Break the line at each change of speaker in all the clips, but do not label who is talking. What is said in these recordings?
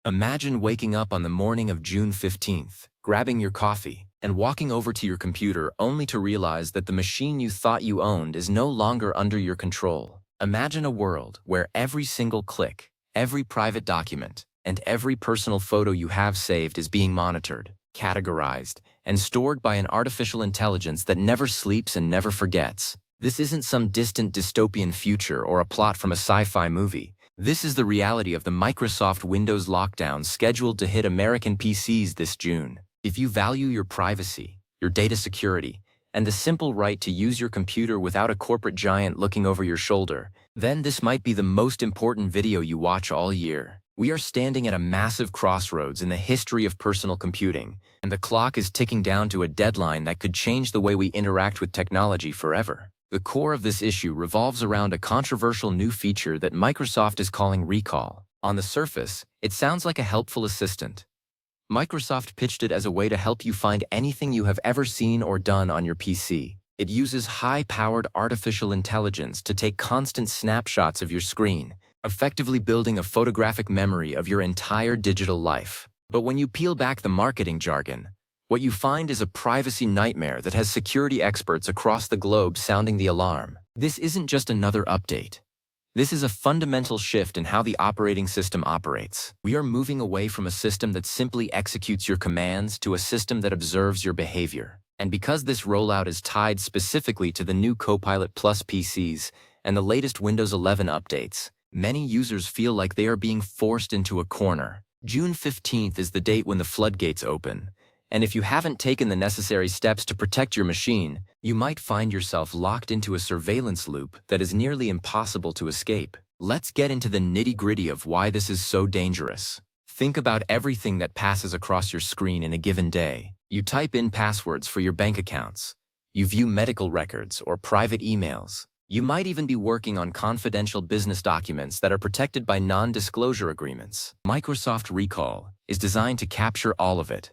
Imagine waking up on the morning of June 15th, grabbing your coffee, and walking over to your computer only to realize that the machine you thought you owned is no longer under your control. Imagine a world where every single click, every private document, and every personal photo you have saved is being monitored, categorized, and stored by an artificial intelligence that never sleeps and never forgets. This isn't some distant dystopian future or a plot from a sci-fi movie. This is the reality of the Microsoft Windows lockdown scheduled to hit American PCs this June. If you value your privacy, your data security, and the simple right to use your computer without a corporate giant looking over your shoulder, then this might be the most important video you watch all year. We are standing at a massive crossroads in the history of personal computing, and the clock is ticking down to a deadline that could change the way we interact with technology forever. The core of this issue revolves around a controversial new feature that Microsoft is calling Recall. On the surface, it sounds like a helpful assistant. Microsoft pitched it as a way to help you find anything you have ever seen or done on your PC. It uses high-powered artificial intelligence to take constant snapshots of your screen, effectively building a photographic memory of your entire digital life. But when you peel back the marketing jargon, what you find is a privacy nightmare that has security experts across the globe sounding the alarm. This isn't just another update. This is a fundamental shift in how the operating system operates. We are moving away from a system that simply executes your commands to a system that observes your behavior. And because this rollout is tied specifically to the new Copilot Plus PCs and the latest Windows 11 updates, many users feel like they are being forced into a corner. June 15th is the date when the floodgates open. And if you haven't taken the necessary steps to protect your machine, you might find yourself locked into a surveillance loop that is nearly impossible to escape. Let's get into the nitty-gritty of why this is so dangerous. Think about everything that passes across your screen in a given day. You type in passwords for your bank accounts. You view medical records or private emails. You might even be working on confidential business documents that are protected by non-disclosure agreements. Microsoft Recall is designed to capture all of it.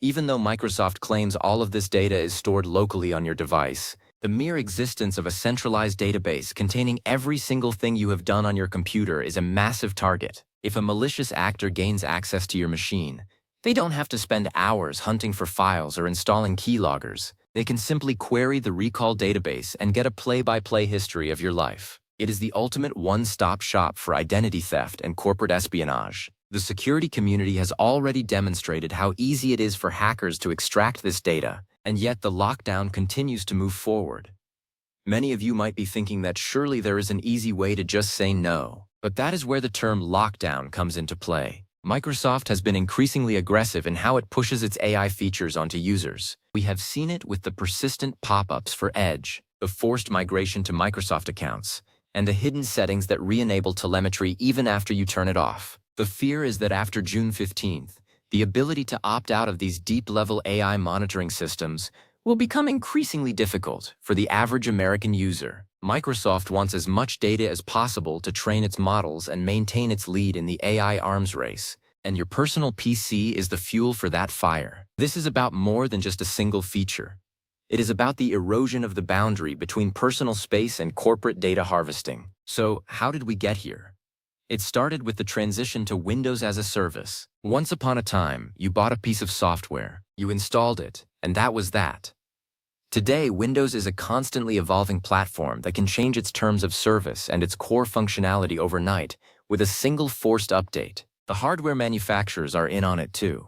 Even though Microsoft claims all of this data is stored locally on your device, the mere existence of a centralized database containing every single thing you have done on your computer is a massive target. If a malicious actor gains access to your machine, they don't have to spend hours hunting for files or installing keyloggers. They can simply query the Recall database and get a play-by-play history of your life. It is the ultimate one-stop shop for identity theft and corporate espionage. The security community has already demonstrated how easy it is for hackers to extract this data, and yet the lockdown continues to move forward. Many of you might be thinking that surely there is an easy way to just say no, but that is where the term lockdown comes into play. Microsoft has been increasingly aggressive in how it pushes its AI features onto users. We have seen it with the persistent pop-ups for Edge, the forced migration to Microsoft accounts, and the hidden settings that re-enable telemetry even after you turn it off. The fear is that after June 15th, the ability to opt out of these deep-level AI monitoring systems will become increasingly difficult for the average American user. Microsoft wants as much data as possible to train its models and maintain its lead in the AI arms race, and your personal PC is the fuel for that fire. This is about more than just a single feature. It is about the erosion of the boundary between personal space and corporate data harvesting. So, how did we get here? It started with the transition to Windows as a service. Once upon a time, you bought a piece of software, you installed it, and that was that. Today, Windows is a constantly evolving platform that can change its terms of service and its core functionality overnight with a single forced update. The hardware manufacturers are in on it too.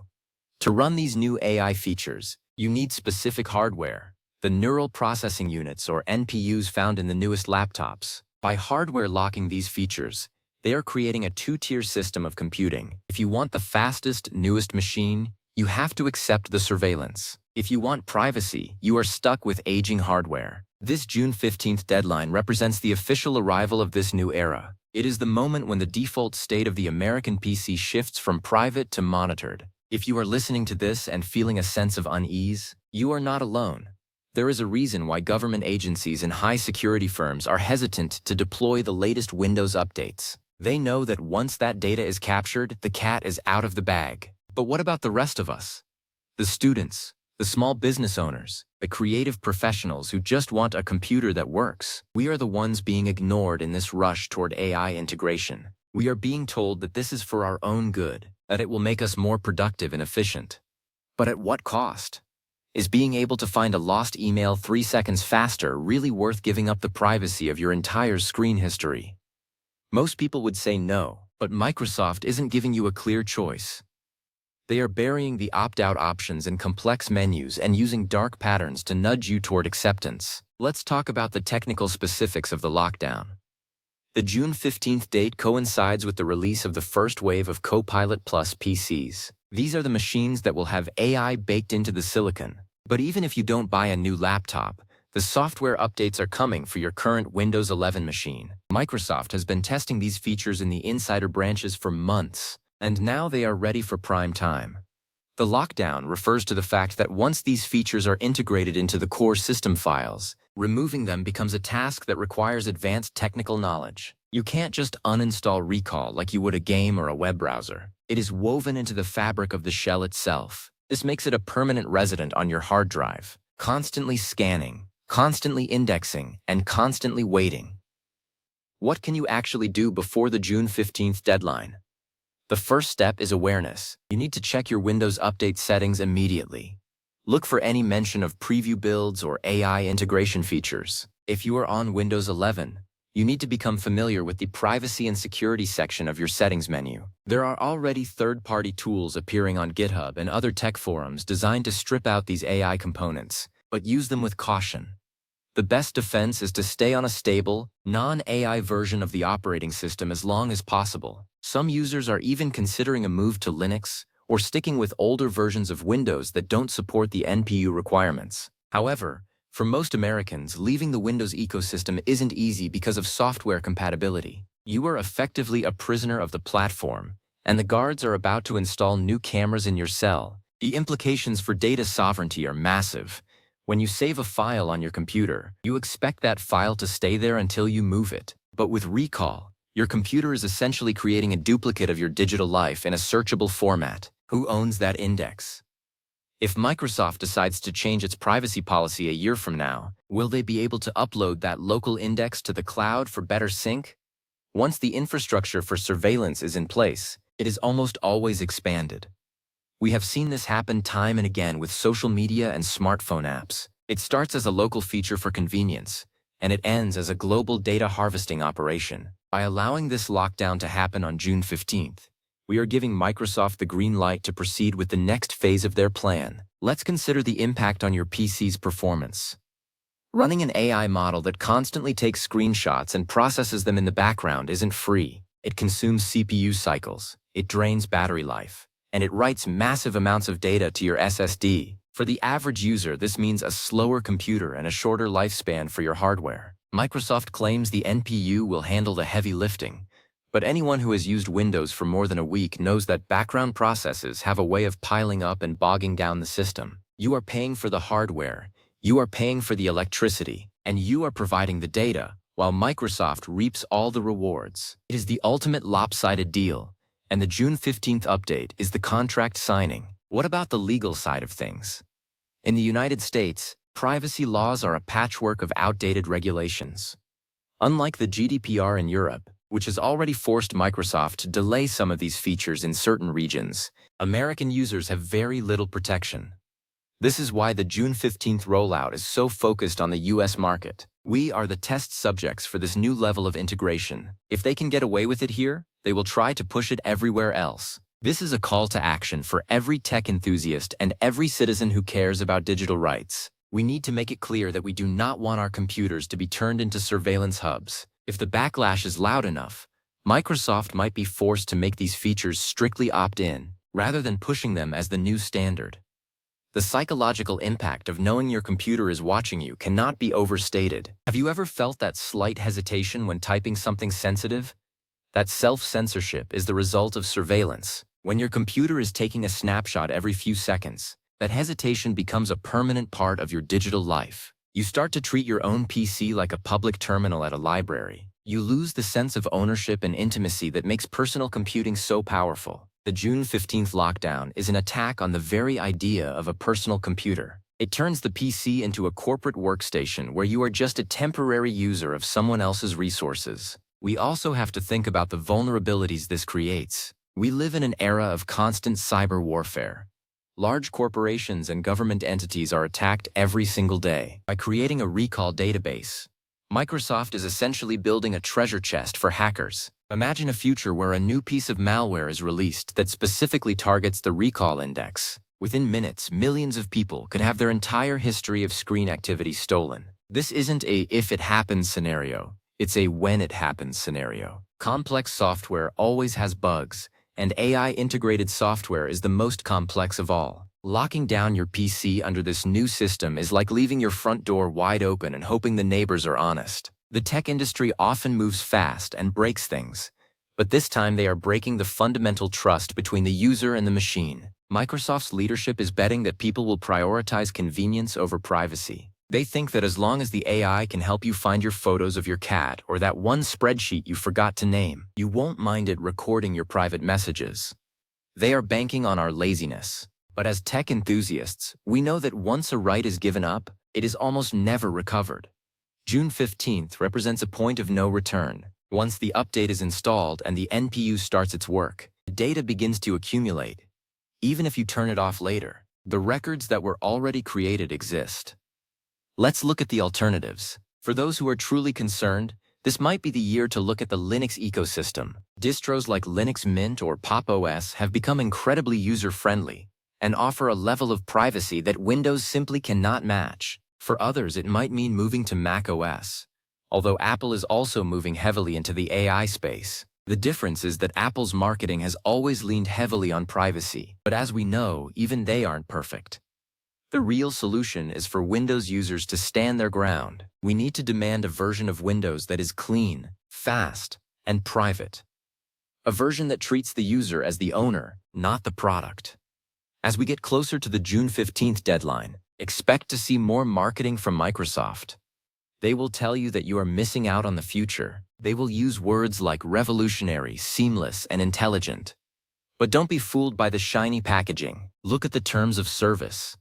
To run these new AI features, you need specific hardware, the neural processing units or NPUs found in the newest laptops. By hardware locking these features, they are creating a two-tier system of computing. If you want the fastest, newest machine, you have to accept the surveillance. If you want privacy, you are stuck with aging hardware. This June 15th deadline represents the official arrival of this new era. It is the moment when the default state of the American PC shifts from private to monitored. If you are listening to this and feeling a sense of unease, you are not alone. There is a reason why government agencies and high-security firms are hesitant to deploy the latest Windows updates. They know that once that data is captured, the cat is out of the bag. But what about the rest of us? The students, the small business owners, the creative professionals who just want a computer that works. We are the ones being ignored in this rush toward AI integration. We are being told that this is for our own good, that it will make us more productive and efficient. But at what cost? Is being able to find a lost email 3 seconds faster really worth giving up the privacy of your entire screen history? Most people would say no, but Microsoft isn't giving you a clear choice. They are burying the opt-out options in complex menus and using dark patterns to nudge you toward acceptance. Let's talk about the technical specifics of the lockdown. The June 15th date coincides with the release of the first wave of Copilot+ PCs. These are the machines that will have AI baked into the silicon. But even if you don't buy a new laptop, the software updates are coming for your current Windows 11 machine. Microsoft has been testing these features in the insider branches for months, and now they are ready for prime time. The lockdown refers to the fact that once these features are integrated into the core system files, removing them becomes a task that requires advanced technical knowledge. You can't just uninstall Recall like you would a game or a web browser. It is woven into the fabric of the shell itself. This makes it a permanent resident on your hard drive, constantly scanning, constantly indexing, and constantly waiting. What can you actually do before the June 15th deadline? The first step is awareness. You need to check your Windows Update settings immediately. Look for any mention of preview builds or AI integration features. If you are on Windows 11, you need to become familiar with the privacy and security section of your settings menu. There are already third-party tools appearing on GitHub and other tech forums designed to strip out these AI components, but use them with caution. The best defense is to stay on a stable, non-AI version of the operating system as long as possible. Some users are even considering a move to Linux or sticking with older versions of Windows that don't support the NPU requirements. However, for most Americans, leaving the Windows ecosystem isn't easy because of software compatibility. You are effectively a prisoner of the platform, and the guards are about to install new cameras in your cell. The implications for data sovereignty are massive. When you save a file on your computer, you expect that file to stay there until you move it. But with Recall, your computer is essentially creating a duplicate of your digital life in a searchable format. Who owns that index? If Microsoft decides to change its privacy policy a year from now, will they be able to upload that local index to the cloud for better sync? Once the infrastructure for surveillance is in place, it is almost always expanded. We have seen this happen time and again with social media and smartphone apps. It starts as a local feature for convenience, and it ends as a global data harvesting operation. By allowing this lockdown to happen on June 15th, we are giving Microsoft the green light to proceed with the next phase of their plan. Let's consider the impact on your PC's performance. Running an AI model that constantly takes screenshots and processes them in the background isn't free. It consumes CPU cycles, it drains battery life, and it writes massive amounts of data to your SSD. For the average user, this means a slower computer and a shorter lifespan for your hardware. Microsoft claims the NPU will handle the heavy lifting, but anyone who has used Windows for more than a week knows that background processes have a way of piling up and bogging down the system. You are paying for the hardware, you are paying for the electricity, and you are providing the data, while Microsoft reaps all the rewards. It is the ultimate lopsided deal, and the June 15th update is the contract signing. What about the legal side of things? In the United States, privacy laws are a patchwork of outdated regulations. Unlike the GDPR in Europe, which has already forced Microsoft to delay some of these features in certain regions, American users have very little protection. This is why the June 15th rollout is so focused on the US market. We are the test subjects for this new level of integration. If they can get away with it here, they will try to push it everywhere else. This is a call to action for every tech enthusiast and every citizen who cares about digital rights. We need to make it clear that we do not want our computers to be turned into surveillance hubs. If the backlash is loud enough, Microsoft might be forced to make these features strictly opt-in, rather than pushing them as the new standard. The psychological impact of knowing your computer is watching you cannot be overstated. Have you ever felt that slight hesitation when typing something sensitive? That self-censorship is the result of surveillance. When your computer is taking a snapshot every few seconds, that hesitation becomes a permanent part of your digital life. You start to treat your own PC like a public terminal at a library. You lose the sense of ownership and intimacy that makes personal computing so powerful. The June 15th lockdown is an attack on the very idea of a personal computer. It turns the PC into a corporate workstation where you are just a temporary user of someone else's resources. We also have to think about the vulnerabilities this creates. We live in an era of constant cyber warfare. Large corporations and government entities are attacked every single day. By creating a recall database, Microsoft is essentially building a treasure chest for hackers. Imagine a future where a new piece of malware is released that specifically targets the recall index. Within minutes, millions of people could have their entire history of screen activity stolen. This isn't a if it happens scenario, it's a when it happens scenario. Complex software always has bugs, and AI-integrated software is the most complex of all. Locking down your PC under this new system is like leaving your front door wide open and hoping the neighbors are honest. The tech industry often moves fast and breaks things, but this time they are breaking the fundamental trust between the user and the machine. Microsoft's leadership is betting that people will prioritize convenience over privacy. They think that as long as the AI can help you find your photos of your cat or that one spreadsheet you forgot to name, you won't mind it recording your private messages. They are banking on our laziness. But as tech enthusiasts, we know that once a right is given up, it is almost never recovered. June 15th represents a point of no return. Once the update is installed and the NPU starts its work, data begins to accumulate. Even if you turn it off later, the records that were already created exist. Let's look at the alternatives. For those who are truly concerned, this might be the year to look at the Linux ecosystem. Distros like Linux Mint or Pop! OS have become incredibly user-friendly and offer a level of privacy that Windows simply cannot match. For others, it might mean moving to Mac OS, although Apple is also moving heavily into the AI space. The difference is that Apple's marketing has always leaned heavily on privacy, but as we know, even they aren't perfect. The real solution is for Windows users to stand their ground. We need to demand a version of Windows that is clean, fast, and private. A version that treats the user as the owner, not the product. As we get closer to the June 15th deadline, expect to see more marketing from Microsoft. They will tell you that you are missing out on the future. They will use words like revolutionary, seamless, and intelligent. But don't be fooled by the shiny packaging. Look at the terms of service.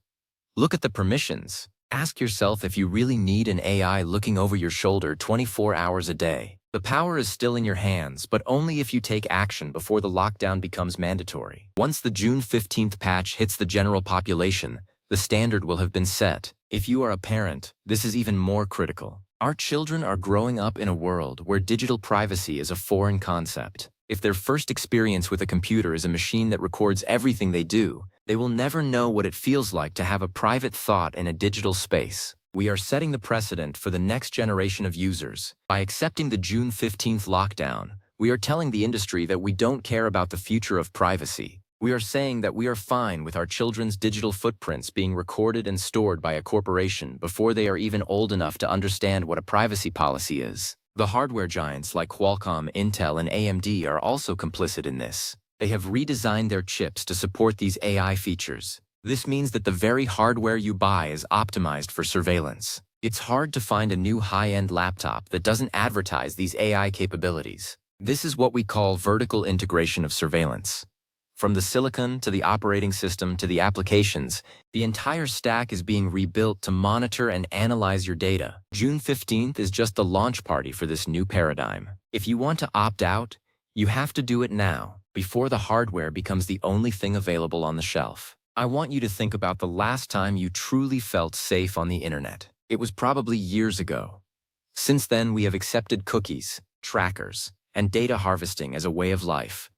Look at the permissions. Ask yourself if you really need an AI looking over your shoulder 24 hours a day. The power is still in your hands, but only if you take action before the lockdown becomes mandatory. Once the June 15th patch hits the general population, the standard will have been set. If you are a parent, this is even more critical. Our children are growing up in a world where digital privacy is a foreign concept. If their first experience with a computer is a machine that records everything they do, they will never know what it feels like to have a private thought in a digital space. We are setting the precedent for the next generation of users. By accepting the June 15th lockdown, we are telling the industry that we don't care about the future of privacy. We are saying that we are fine with our children's digital footprints being recorded and stored by a corporation before they are even old enough to understand what a privacy policy is. The hardware giants like Qualcomm, Intel, and AMD are also complicit in this. They have redesigned their chips to support these AI features. This means that the very hardware you buy is optimized for surveillance. It's hard to find a new high-end laptop that doesn't advertise these AI capabilities. This is what we call vertical integration of surveillance. From the silicon to the operating system to the applications, the entire stack is being rebuilt to monitor and analyze your data. June 15th is just the launch party for this new paradigm. If you want to opt out, you have to do it now, before the hardware becomes the only thing available on the shelf. I want you to think about the last time you truly felt safe on the internet. It was probably years ago. Since then, we have accepted cookies, trackers, and data harvesting as a way of life.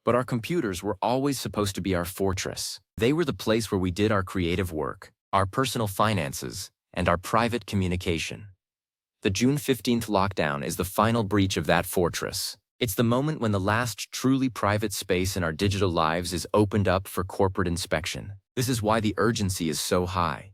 But our computers were always supposed to be our fortress. They were the place where we did our creative work, our personal finances, and our private communication. The June 15th lockdown is the final breach of that fortress. It's the moment when the last truly private space in our digital lives is opened up for corporate inspection. This is why the urgency is so high.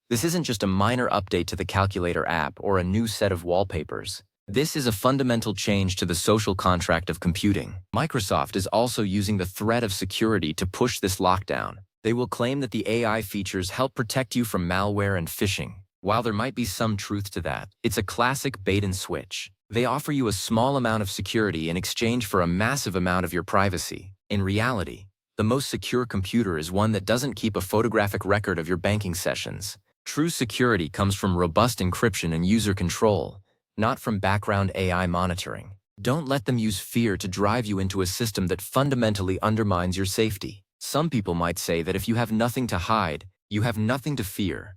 This isn't just a minor update to the calculator app or a new set of wallpapers. This is a fundamental change to the social contract of computing. Microsoft is also using the threat of security to push this lockdown. They will claim that the AI features help protect you from malware and phishing. While there might be some truth to that, it's a classic bait and switch. They offer you a small amount of security in exchange for a massive amount of your privacy. In reality, the most secure computer is one that doesn't keep a photographic record of your banking sessions. True security comes from robust encryption and user control, not from background AI monitoring. Don't let them use fear to drive you into a system that fundamentally undermines your safety. Some people might say that if you have nothing to hide, you have nothing to fear.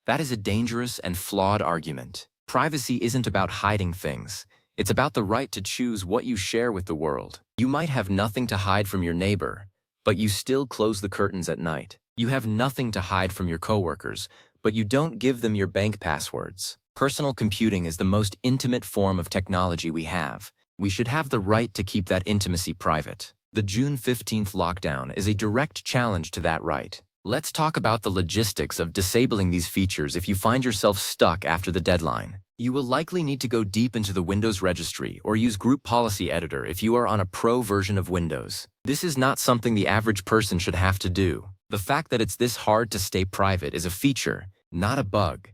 That is a dangerous and flawed argument. Privacy isn't about hiding things. It's about the right to choose what you share with the world. You might have nothing to hide from your neighbor, but you still close the curtains at night. You have nothing to hide from your coworkers, but you don't give them your bank passwords. Personal computing is the most intimate form of technology we have. We should have the right to keep that intimacy private. The June 15th lockdown is a direct challenge to that right. Let's talk about the logistics of disabling these features if you find yourself stuck after the deadline. You will likely need to go deep into the Windows registry or use Group Policy Editor if you are on a pro version of Windows. This is not something the average person should have to do. The fact that it's this hard to stay private is a feature, not a bug.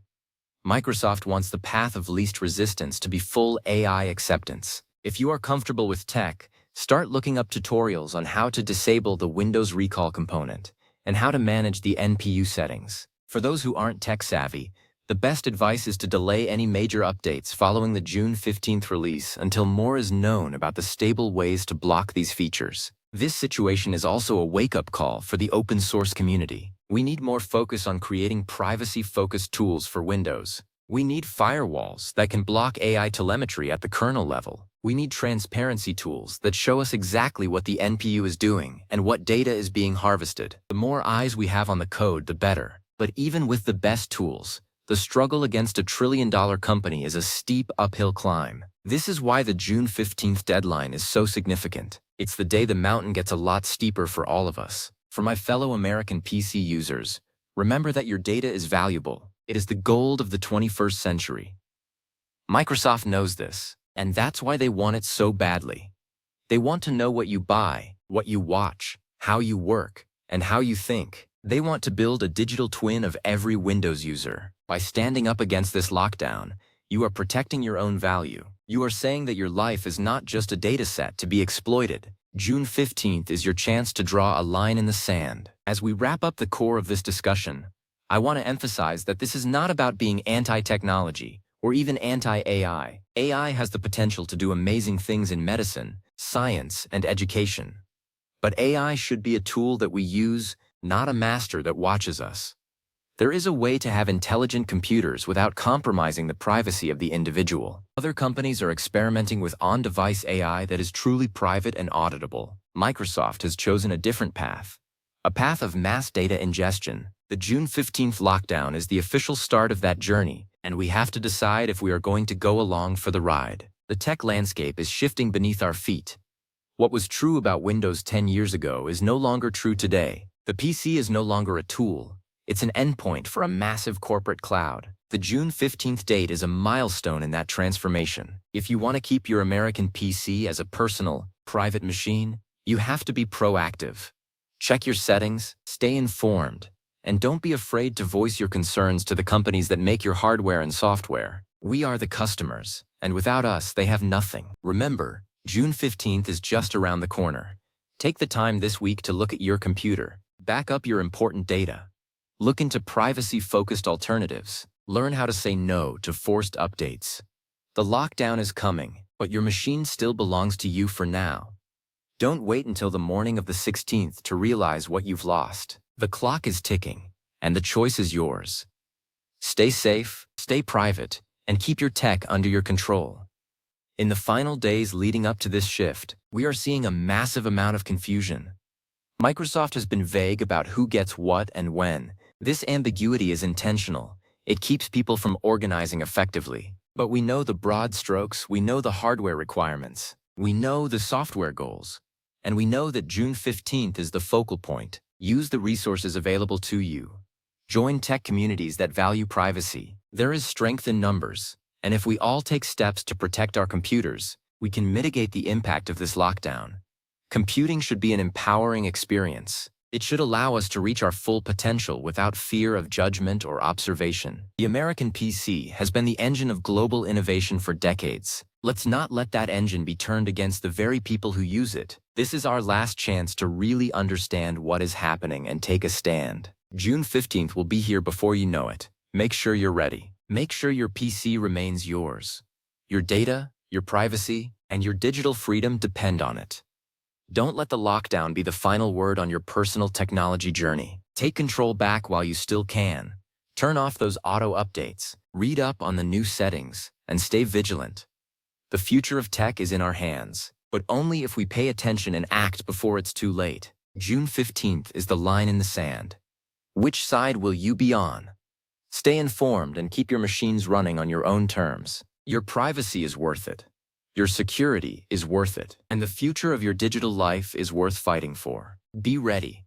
Microsoft wants the path of least resistance to be full AI acceptance. If you are comfortable with tech, start looking up tutorials on how to disable the Windows Recall component and how to manage the NPU settings. For those who aren't tech-savvy, the best advice is to delay any major updates following the June 15th release until more is known about the stable ways to block these features. This situation is also a wake-up call for the open-source community. We need more focus on creating privacy-focused tools for Windows. We need firewalls that can block AI telemetry at the kernel level. We need transparency tools that show us exactly what the NPU is doing and what data is being harvested. The more eyes we have on the code, the better. But even with the best tools, the struggle against a trillion-dollar company is a steep uphill climb. This is why the June 15th deadline is so significant. It's the day the mountain gets a lot steeper for all of us. For my fellow American PC users, remember that your data is valuable. It is the gold of the 21st century. Microsoft knows this, and that's why they want it so badly. They want to know what you buy, what you watch, how you work, and how you think. They want to build a digital twin of every Windows user. By standing up against this lockdown, you are protecting your own value. You are saying that your life is not just a data set to be exploited. June 15th is your chance to draw a line in the sand. As we wrap up the core of this discussion, I want to emphasize that this is not about being anti-technology or even anti-AI. AI has the potential to do amazing things in medicine, science, and education. But AI should be a tool that we use, not a master that watches us. There is a way to have intelligent computers without compromising the privacy of the individual. Other companies are experimenting with on-device AI that is truly private and auditable. Microsoft has chosen a different path, a path of mass data ingestion. The June 15th lockdown is the official start of that journey, and we have to decide if we are going to go along for the ride. The tech landscape is shifting beneath our feet. What was true about Windows 10 years ago is no longer true today. The PC is no longer a tool. It's an endpoint for a massive corporate cloud. The June 15th date is a milestone in that transformation. If you want to keep your American PC as a personal, private machine, you have to be proactive. Check your settings, stay informed, and don't be afraid to voice your concerns to the companies that make your hardware and software. We are the customers, and without us, they have nothing. Remember, June 15th is just around the corner. Take the time this week to look at your computer, back up your important data. Look into privacy-focused alternatives. Learn how to say no to forced updates. The lockdown is coming, but your machine still belongs to you for now. Don't wait until the morning of the 16th to realize what you've lost. The clock is ticking, and the choice is yours. Stay safe, stay private, and keep your tech under your control. In the final days leading up to this shift, we are seeing a massive amount of confusion. Microsoft has been vague about who gets what and when. This ambiguity is intentional. It keeps people from organizing effectively. But we know the broad strokes, we know the hardware requirements, we know the software goals, and we know that June 15th is the focal point. Use the resources available to you. Join tech communities that value privacy. There is strength in numbers, and if we all take steps to protect our computers, we can mitigate the impact of this lockdown. Computing should be an empowering experience. It should allow us to reach our full potential without fear of judgment or observation. The American PC has been the engine of global innovation for decades. Let's not let that engine be turned against the very people who use it. This is our last chance to really understand what is happening and take a stand. June 15th will be here before you know it. Make sure you're ready. Make sure your PC remains yours. Your data, your privacy, and your digital freedom depend on it. Don't let the lockdown be the final word on your personal technology journey. Take control back while you still can. Turn off those auto updates, read up on the new settings, and stay vigilant. The future of tech is in our hands, but only if we pay attention and act before it's too late. June 15th is the line in the sand. Which side will you be on? Stay informed and keep your machines running on your own terms. Your privacy is worth it. Your security is worth it. And the future of your digital life is worth fighting for. Be ready.